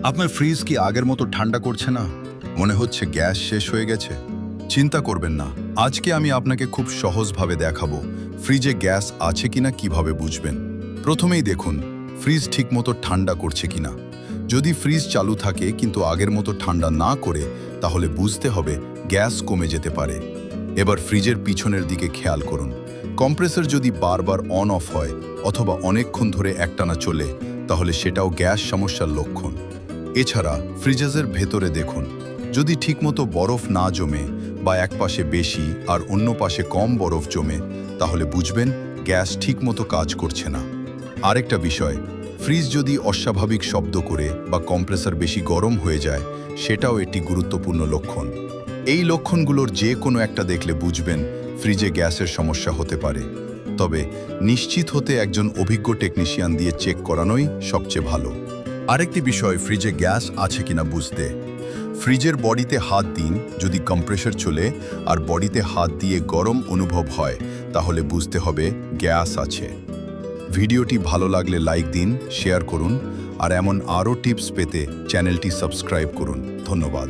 আপনার ফ্রিজ কি আগের মতো ঠান্ডা করছে না? মনে হচ্ছে গ্যাস শেষ হয়ে গেছে? চিন্তা করবেন না, আজকে আমি আপনাকে খুব সহজভাবে দেখাবো ফ্রিজে গ্যাস আছে কিনা কিভাবে বুঝবেন। প্রথমেই দেখুন ফ্রিজ ঠিকমতো ঠান্ডা করছে কিনা। যদি ফ্রিজ চালু থাকে কিন্তু আগের মতো ঠান্ডা না করে, তাহলে বুঝতে হবে গ্যাস কমে যেতে পারে। এবার ফ্রিজের পিছনের দিকে খেয়াল করুন। কম্প্রেসর যদি বারবার অন অফ হয় অথবা অনেকক্ষণ ধরে একটানা চলে, তাহলে সেটাও গ্যাস সমস্যার লক্ষণ। এছাড়া ফ্রিজের ভেতরে দেখুন, যদি ঠিকমতো বরফ না জমে বা এক পাশে বেশি আর অন্য পাশে কম বরফ জমে, তাহলে বুঝবেন গ্যাস ঠিকমতো কাজ করছে না। আরেকটা বিষয়, ফ্রিজ যদি অস্বাভাবিক শব্দ করে বা কম্প্রেসর বেশি গরম হয়ে যায়, সেটাও একটি গুরুত্বপূর্ণ লক্ষণ। এই লক্ষণগুলোর যে কোনো একটা দেখলে বুঝবেন ফ্রিজে গ্যাসের সমস্যা হতে পারে। তবে নিশ্চিত হতে একজন অভিজ্ঞ টেকনিশিয়ান দিয়ে চেক করানোই সবচেয়ে ভালো। আরেকটি বিষয়, ফ্রিজে গ্যাস আছে কিনা বুঝতে ফ্রিজের বডিতে হাত দিন। যদি কম্প্রেসর চলে আর বডিতে হাত দিয়ে গরম অনুভব হয়, তাহলে বুঝতে হবে গ্যাস আছে। ভিডিওটি ভালো লাগলে লাইক দিন, শেয়ার করুন আর এমন আরও টিপস পেতে চ্যানেলটি সাবস্ক্রাইব করুন। ধন্যবাদ।